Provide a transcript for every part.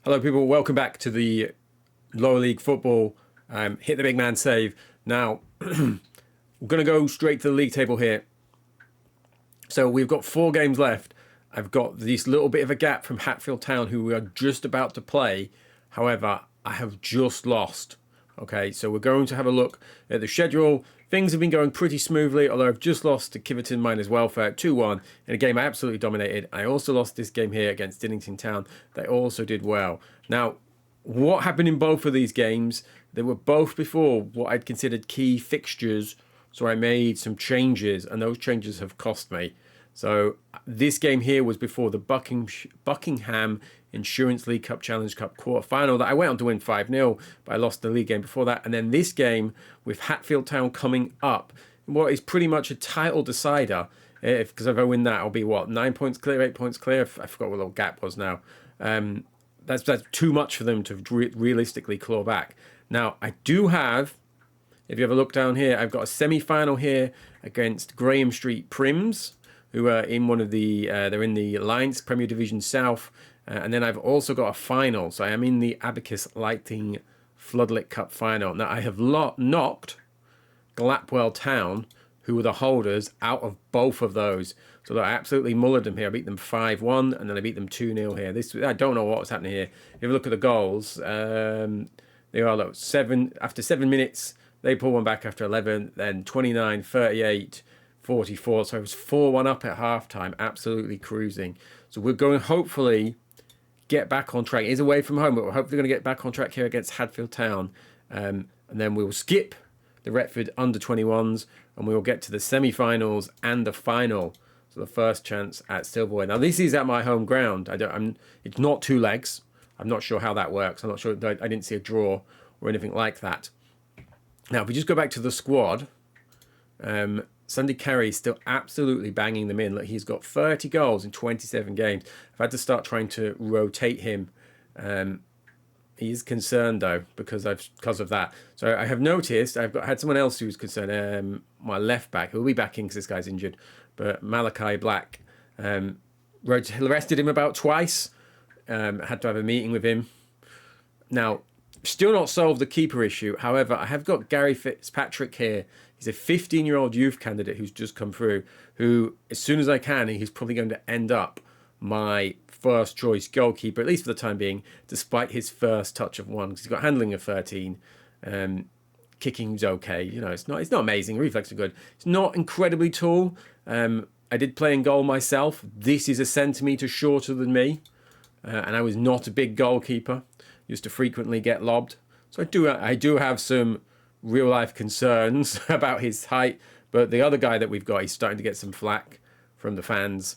Hello, people. Welcome back to the lower league football. Hit the big man save. Now, we're going to go straight to the league table here. So we've got 4 games left. I've got this little bit of a gap from Hatfield Town, who we are just about to play. However, I have just lost. Okay, so we're going to have a look at the schedule. Things have been going pretty smoothly, although I've just lost to Kiverton Miners Welfare 2-1 in a game I absolutely dominated. I also lost this game here against Dinnington Town. They also did well. Now, what happened in both of these games? They were both before what I'd considered key fixtures, so I made some changes, and those changes have cost me. So this game here was before the Buckingham Insurance League Cup Challenge Cup quarter-final that I went on to win 5-0, but I lost the league game before that. And then this game with Hatfield Town coming up, what is pretty much a title decider, because if I win that, I'll be, 9 points clear, 8 points clear? I forgot what the little gap was now. That's too much for them to realistically claw back. Now, I do have, if you have a look down here, I've got a semi-final here against Graham Street Prims, who are in one of the, they're in the Alliance Premier Division South. And then I've also got a final. So I am in the Abacus Lighting Floodlit Cup final. Now I have knocked Glapwell Town, who were the holders, out of both of those. So I absolutely mullered them here. I beat them 5-1 and then I beat them 2-0 here. I don't know what was happening here. If you look at the goals, they are like after 7 minutes, they pull one back after 11, then 29, 38, 44. So I was 4-1 up at halftime, absolutely cruising. So we're going to hopefully get back on track. It is away from home, but we're hopefully going to get back on track here against Hatfield Town. And then we will skip the Retford under-21s and we will get to the semi-finals and the final. So the first chance at Silverway. Now this is at my home ground. It's not 2 legs. I'm not sure how that works. I'm not sure. I didn't see a draw or anything like that. Now if we just go back to the squad, Sunday Carey is still absolutely banging them in. Look, he's got 30 goals in 27 games. I've had to start trying to rotate him. He is concerned though because of that. So I have noticed had someone else who's concerned. My left back, who will be back in because this guy's injured, but Malachi Black arrested him about twice. Had to have a meeting with him. Now, still not solved the keeper issue. However, I have got Gary Fitzpatrick here. He's a 15-year-old youth candidate who's just come through, who, as soon as I can, he's probably going to end up my first choice goalkeeper, at least for the time being, despite his first touch of 1, because he's got handling of 13. Kicking's okay. You know, it's not amazing. Reflexes are good. It's not incredibly tall. I did play in goal myself. This is a centimetre shorter than me, and I was not a big goalkeeper. Used to frequently get lobbed. So I do have some real life concerns about his height, but the other guy that we've got, he's starting to get some flack from the fans.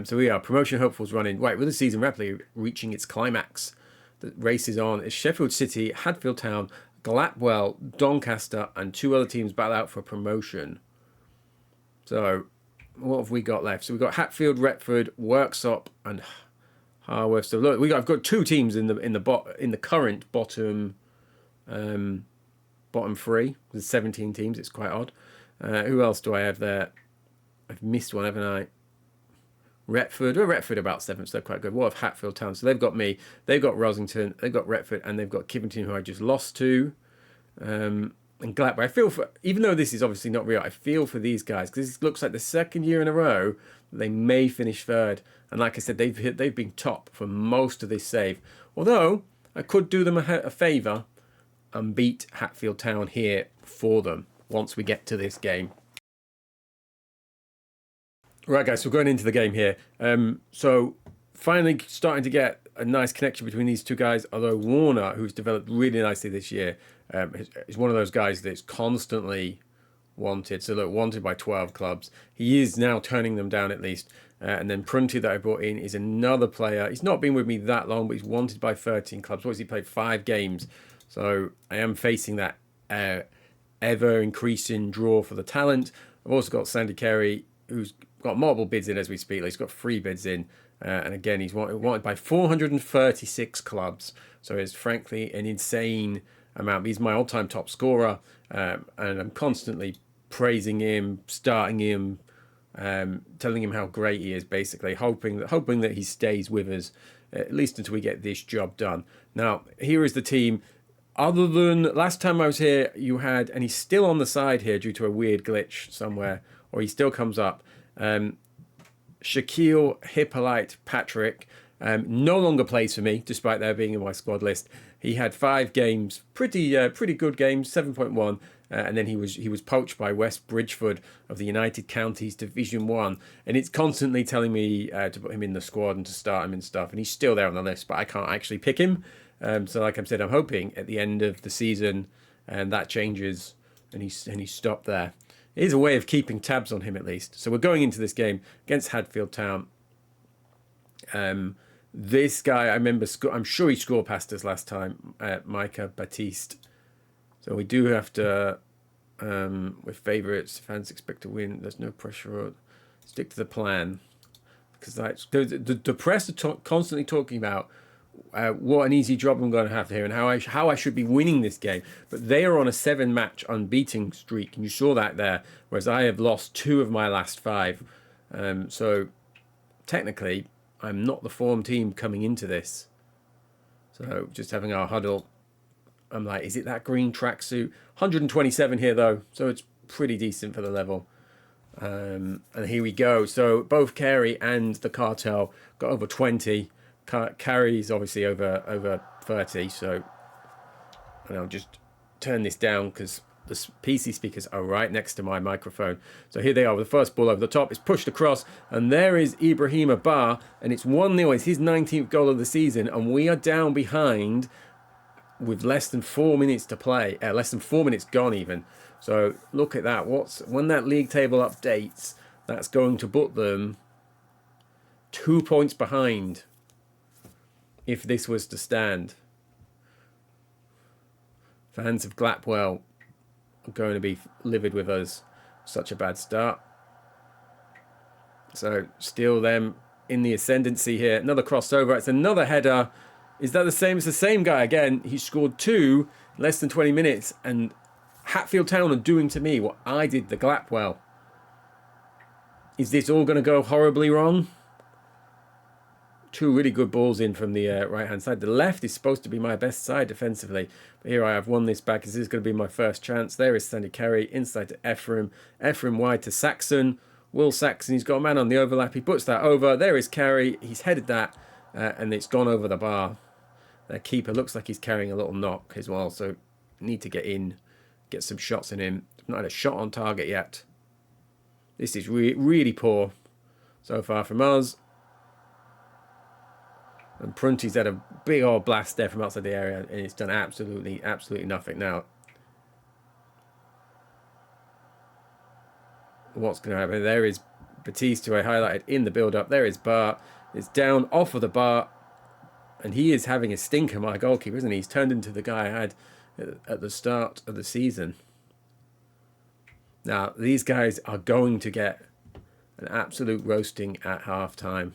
So we are promotion hopefuls running right with the season rapidly reaching its climax. The race is on. It's Sheffield City, Hadfield Town, Glapwell, Doncaster, and 2 other teams battle out for promotion. So what have we got left? So we've got Hatfield, Retford, Worksop, and Harworth. So look, I've got 2 teams in the current bottom 3. There's 17 teams. It's quite odd. Who else do I have there? I've missed one, haven't I? Retford. Well, Retford about 7th, so they're quite good. What of Hatfield Town? So they've got me. They've got Rosington. They've got Retford, and they've got Kiverton, who I just lost to. And Gladwell. I feel for, even though this is obviously not real, I feel for these guys because this looks like the second year in a row that they may finish 3rd. And like I said, they've been top for most of this save. Although I could do them a favour and beat Hatfield Town here for them once we get to this game. Right, guys, so we're going into the game here. So finally starting to get a nice connection between these 2 guys, although Warner, who's developed really nicely this year, is one of those guys that's constantly wanted. So look, wanted by 12 clubs. He is now turning them down at least. And then Prunty that I brought in is another player. He's not been with me that long, but he's wanted by 13 clubs. What has he played? 5 games. So I am facing that ever-increasing draw for the talent. I've also got Sandy Carey, who's got multiple bids in as we speak. He's got 3 bids in. And again, he's wanted by 436 clubs. So it's frankly an insane amount. He's my all-time top scorer. And I'm constantly praising him, starting him, telling him how great he is, basically, hoping that he stays with us at least until we get this job done. Now, here is the team. Other than last time I was here, you had, and he's still on the side here due to a weird glitch somewhere, or he still comes up. Shaquille Hippolyte Patrick no longer plays for me, despite there being in my squad list. He had 5 games, pretty good games, 7.1, and then he was poached by West Bridgeford of the United Counties Division 1, and it's constantly telling me to put him in the squad and to start him and stuff, and he's still there on the list, but I can't actually pick him. So like I said, I'm hoping at the end of the season and that changes and he's stopped there. It is a way of keeping tabs on him at least. So we're going into this game against Hadfield Town. This guy, I remember, I'm sure he scored past us last time, Micah Batiste. So we do have to, with favourites, fans expect to win. There's no pressure. Stick to the plan. Because the press are constantly talking about what an easy job I'm going to have here and how I should be winning this game. But they are on a 7-match unbeaten streak, and you saw that there, whereas I have lost 2 of my last 5. So technically, I'm not the form team coming into this. So just having our huddle, I'm like, is it that green tracksuit? 127 here though, so it's pretty decent for the level. And here we go. So both Carey and the Cartel got over 20. Carey's obviously over 30. So, and I'll just turn this down because the PC speakers are right next to my microphone. So here they are with the first ball over the top. It's pushed across, and there is Ibrahim Abbar, and it's 1-0. It's his 19th goal of the season, and we are down behind with less than 4 minutes to play. Less than 4 minutes gone even. So look at that. When that league table updates, that's going to put them 2 points behind if this was to stand. Fans of Glapwell are going to be livid with us. Such a bad start. So still them in the ascendancy here. Another crossover. It's another header. Is that the same? It's the same guy again. He scored 2 in less than 20 minutes. And Hatfield Town are doing to me what I did to Glapwell. Is this all going to go horribly wrong? 2 really good balls in from the right-hand side. The left is supposed to be my best side defensively. But here I have won this back. This is going to be my first chance. There is Sandy Carey inside to Ephraim. Ephraim wide to Saxon. Will Saxon, he's got a man on the overlap. He puts that over. There is Carey. He's headed that and it's gone over the bar. Their keeper looks like he's carrying a little knock as well. So need to get in, get some shots in him. Not had a shot on target yet. This is really poor so far from us. And Prunty's had a big old blast there from outside the area, and it's done absolutely nothing. Now, what's going to happen? There is Batiste, who I highlighted in the build-up. There is Bar. It's down off of the bar, and he is having a stinker, my goalkeeper, isn't he? He's turned into the guy I had at the start of the season. Now, these guys are going to get an absolute roasting at half-time.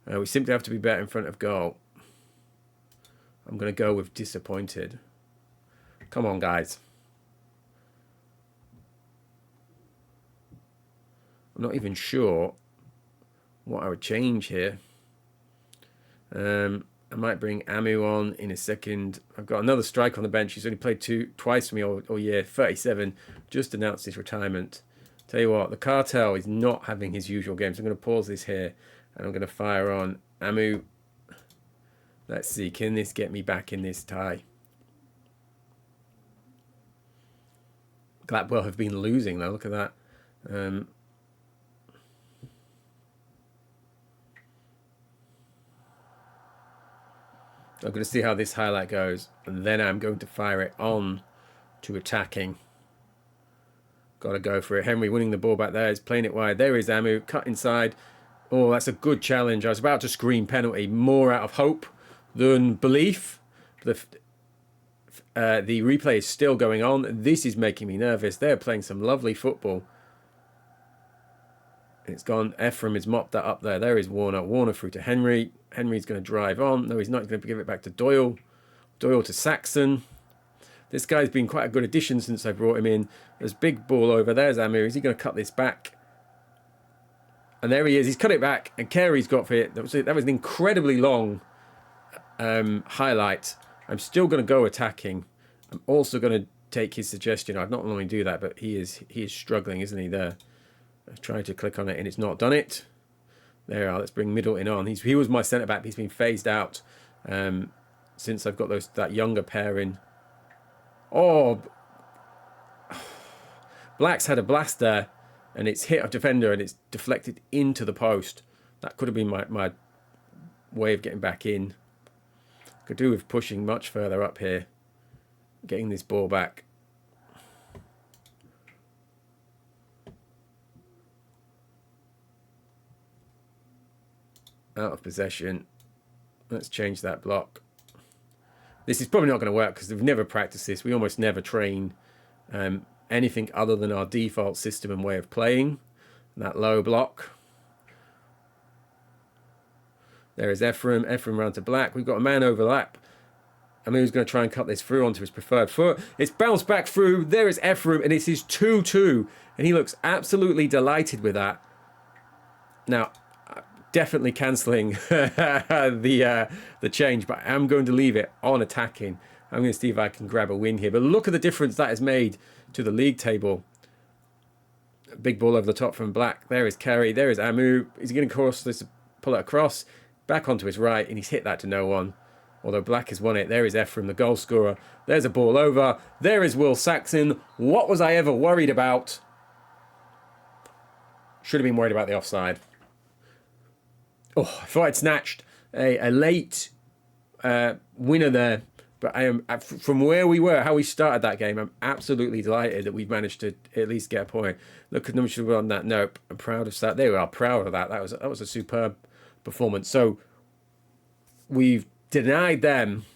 We simply have to be better in front of goal. I'm going to go with disappointed. Come on, guys. I'm not even sure what I would change here. I might bring Amu on in a second. I've got another striker on the bench. He's only played twice for me all year. 37. Just announced his retirement. Tell you what, the Cartel is not having his usual games. I'm going to pause this here. And I'm going to fire on Amu. Let's see, can this get me back in this tie? Glapwell have been losing though, look at that. I'm going to see how this highlight goes. And then I'm going to fire it on to attacking. Got to go for it. Henry winning the ball back there. He's playing it wide. There is Amu, cut inside. Oh, that's a good challenge. I was about to scream penalty, more out of hope than belief. The replay is still going on. This is making me nervous. They're playing some lovely football. It's gone. Ephraim has mopped that up there. There is Warner. Warner through to Henry. Henry's going to drive on. No, he's not going to give it back to Doyle. Doyle to Saxon. This guy's been quite a good addition since I brought him in. There's big ball over. There's Amir. Is he going to cut this back? And there he is. He's cut it back, and Carey's got for it. That was an incredibly long highlight. I'm still going to go attacking. I'm also going to take his suggestion. I'd not normally do that, but he is struggling, isn't he? There, I've tried to click on it, and it's not done it. There we are. Let's bring Middleton on. He was my centre back. He's been phased out since I've got that younger pair in. Oh, Black's had a blast there, and it's hit a defender, and it's deflected into the post. That could have been my way of getting back in. Could do with pushing much further up here, getting this ball back. Out of possession. Let's change that block. This is probably not going to work because we've never practiced this. We almost never train anything other than our default system and way of playing. That low block. There is Ephraim. Ephraim round to Black. We've got a man overlap. I mean, who's going to try and cut this through onto his preferred foot. It's bounced back through. There is Ephraim, and it's his 2-2. And he looks absolutely delighted with that. Now, definitely cancelling the change, but I'm going to leave it on attacking. I'm going to see if I can grab a win here. But look at the difference that has made to the league table. Big ball over the top from Black. There is Carey. There is Amu. Is he going to cross this, pull it across? Back onto his right, and he's hit that to no one. Although Black has won it. There is Ephraim, the goal scorer. There's a ball over. There is Will Saxon. What was I ever worried about? Should have been worried about the offside. Oh, I thought I'd snatched a late winner there. But I am, from where we were, how we started that game, I'm absolutely delighted that we've managed to at least get a point. Look at them on that. Nope, I'm proud of that. They are proud of that. That was a superb performance. So we've denied them.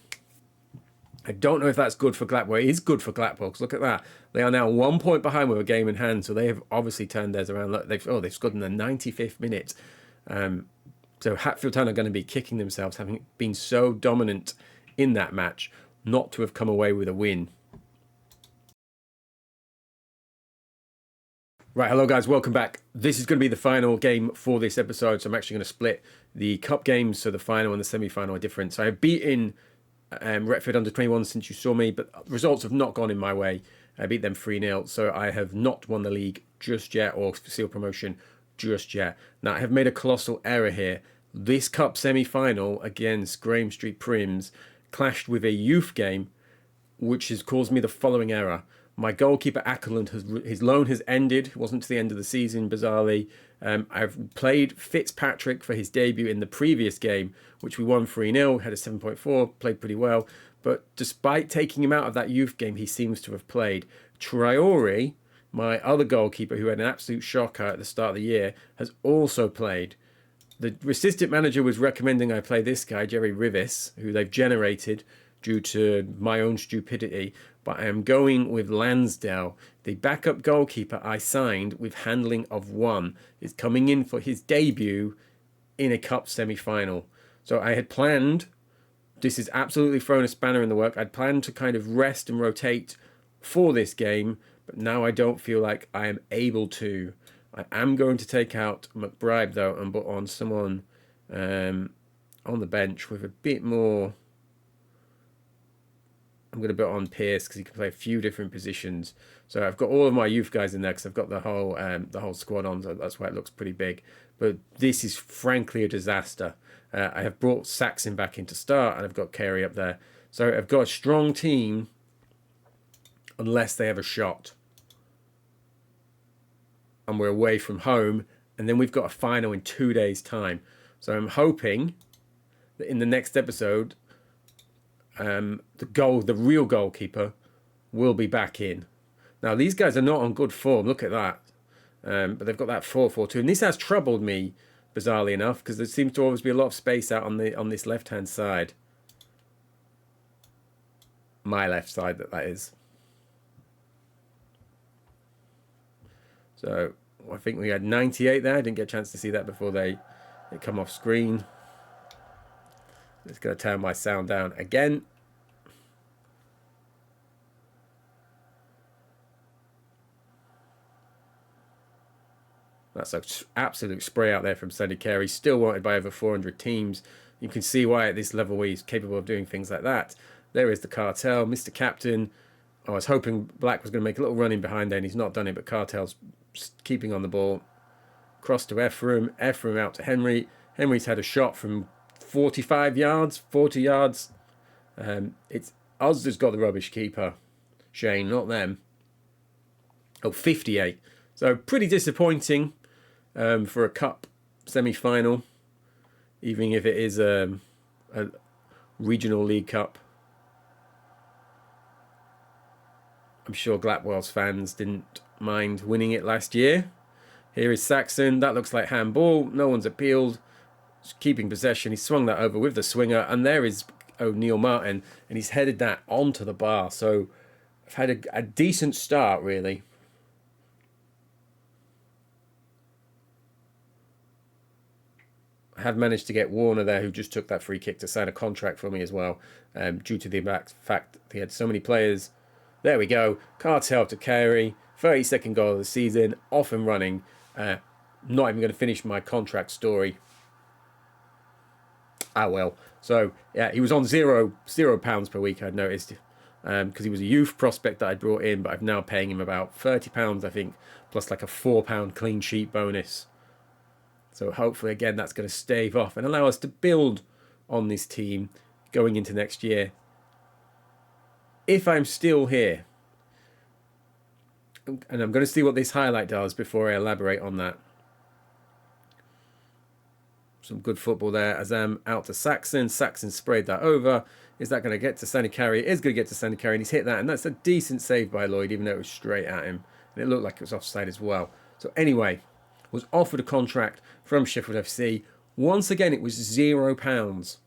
I don't know if that's good for Gladwell. It is good for Gladwell because look at that. They are now 1 point behind with a game in hand. So they have obviously turned theirs around. Look, they've scored in the 95th minute. So Hatfield Town are going to be kicking themselves, having been so dominant in that match, not to have come away with a win. Right, hello guys, welcome back. This is going to be the final game for this episode, so I'm actually going to split the cup games, so the final and the semi-final are different. So I've beaten Retford under 21 since you saw me, but results have not gone in my way. I beat them 3-0, so I have not won the league just yet, or seal promotion just yet. Now, I have made a colossal error here. This cup semi-final against Graham Street Prims clashed with a youth game, which has caused me the following error. My goalkeeper, Ackerland, his loan has ended. It wasn't to the end of the season, bizarrely. I've played Fitzpatrick for his debut in the previous game, which we won 3-0, had a 7.4, played pretty well. But despite taking him out of that youth game, he seems to have played. Traore, my other goalkeeper, who had an absolute shocker at the start of the year, has also played. The assistant manager was recommending I play this guy, Jerry Rivis, who they've generated due to my own stupidity. But I am going with Lansdale. The backup goalkeeper I signed with handling of 1 is coming in for his debut in a cup semi-final. So I had planned, this has absolutely thrown a spanner in the work, I'd planned to kind of rest and rotate for this game, but now I don't feel like I am able to. I am going to take out McBride, though, and put on someone on the bench with a bit more. I'm going to put on Pierce because he can play a few different positions. So I've got all of my youth guys in there because I've got the whole squad on. So that's why it looks pretty big. But this is frankly a disaster. I have brought Saxon back in to start, and I've got Carey up there. So I've got a strong team unless they have a shot. And we're away from home, and then we've got a final in 2 days' time. So I'm hoping that in the next episode, the real goalkeeper will be back in. Now, these guys are not on good form. Look at that. But they've got that 4-4-2, and this has troubled me, bizarrely enough, because there seems to always be a lot of space out on this left-hand side. My left side, that is. So I think we had 98 there. I didn't get a chance to see that before they come off screen. Just going to turn my sound down again. That's an absolute spray out there from Sandy Carey. Still wanted by over 400 teams. You can see why at this level he's capable of doing things like that. There is the Cartel, Mr. Captain. I was hoping Black was going to make a little run in behind there, and he's not done it, but Cartel's keeping on the ball. Cross to Ephraim. Ephraim out to Henry. Henry's had a shot from 45 yards, 40 yards. It's Oz has got the rubbish keeper. Shane, not them. Oh, 58. So pretty disappointing for a cup semi-final, even if it is a regional league cup. I'm sure Glatwell's fans didn't mind winning it last year. Here is Saxon. That looks like handball. No one's appealed. Just keeping possession. He swung that over with the swinger. And there is O'Neill Martin. And he's headed that onto the bar. So I've had a decent start, really. I have managed to get Warner there, who just took that free kick, to sign a contract for me as well, due to the fact that he had so many players. There we go. Cartel to Carey. 32nd goal of the season. Off and running. Not even going to finish my contract story. Ah, well. So, yeah, he was on zero pounds per week, I'd noticed. Because he was a youth prospect that I brought in, but I'm now paying him about £30, I think, plus like a £4 clean sheet bonus. So hopefully, again, that's going to stave off and allow us to build on this team going into next year. If I'm still here, and I'm going to see what this highlight does before I elaborate on that. Some good football there. Azam out to Saxon. Saxon sprayed that over. Is that going to get to Sandy Carey? It is going to get to Sandy Carey, and he's hit that, and that's a decent save by Lloyd, even though it was straight at him. And it looked like it was offside as well. So anyway, was offered a contract from Sheffield FC. Once again, it was £0.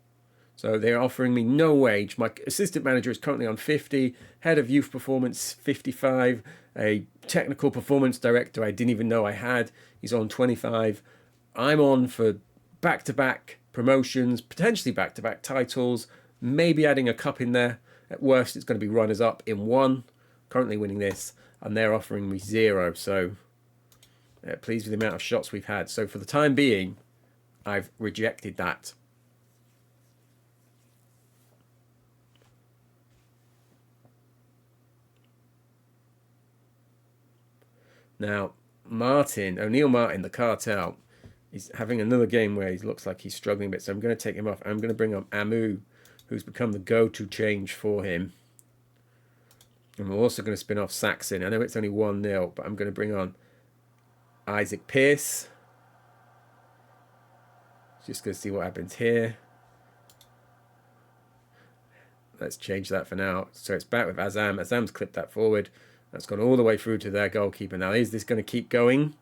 So they're offering me no wage. My assistant manager is currently on 50, head of youth performance 55, a technical performance director I didn't even know I had, he's on 25. I'm on for back-to-back promotions, potentially back-to-back titles, maybe adding a cup in there. At worst, it's going to be runners-up in one, currently winning this, and they're offering me 0. So pleased with the amount of shots we've had. So for the time being, I've rejected that. Now, O'Neill Martin, the Cartel, is having another game where he looks like he's struggling a bit. So I'm going to take him off. I'm going to bring up Amu, who's become the go-to change for him. And we're also going to spin off Saxon. I know it's only 1-0, but I'm going to bring on Isaac Pearce. Just going to see what happens here. Let's change that for now. So it's back with Azam. Azam's clipped that forward. That's gone all the way through to their goalkeeper. Now, is this going to keep going?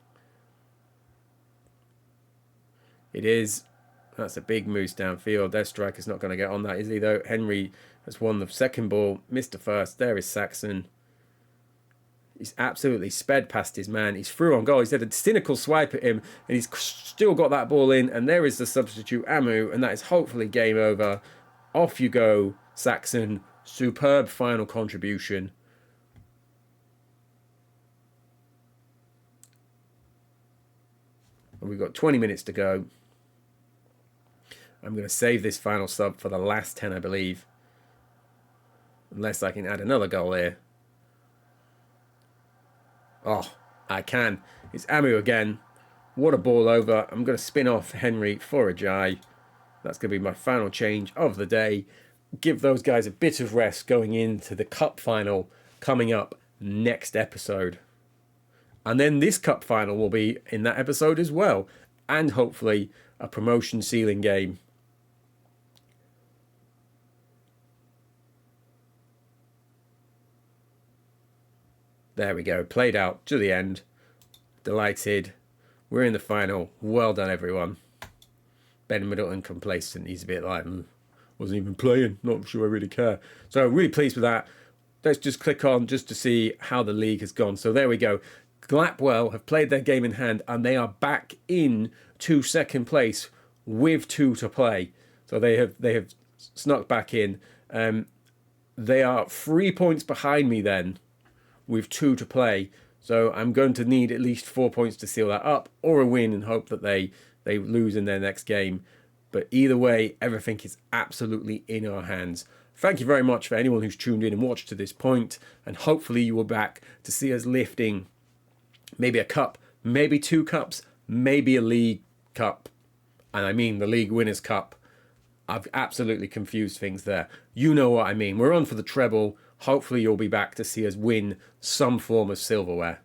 It is. That's a big moose downfield. Their striker's not going to get on that, is he, though? Henry has won the second ball. Missed the first. There is Saxon. He's absolutely sped past his man. He's through on goal. He's had a cynical swipe at him, and he's still got that ball in. And there is the substitute, Amu, and that is hopefully game over. Off you go, Saxon. Superb final contribution. And we've got 20 minutes to go. I'm going to save this final sub for the last 10, I believe. Unless I can add another goal here. Oh, I can. It's Amu again. What a ball over. I'm going to spin off Henry for a Jai. That's going to be my final change of the day. Give those guys a bit of rest going into the cup final coming up next episode. And then this cup final will be in that episode as well. And hopefully a promotion ceiling game. There we go. Played out to the end. Delighted. We're in the final. Well done, everyone. Ben Middleton complacent. He's a bit like, wasn't even playing. Not sure I really care. So really pleased with that. Let's just click on just to see how the league has gone. So there we go. Glatwell have played their game in hand and they are back in to second place with 2 to play. So they have snuck back in. They are 3 points behind me then with 2 to play. So I'm going to need at least 4 points to seal that up, or a win and hope that they lose in their next game. But either way, everything is absolutely in our hands. Thank you very much for anyone who's tuned in and watched to this point, and hopefully you were back to see us lifting maybe a cup, maybe 2 cups, maybe a league cup, and I mean the League Winners' Cup. I've absolutely confused things there. You know what I mean. We're on for the treble. Hopefully you'll be back to see us win some form of silverware.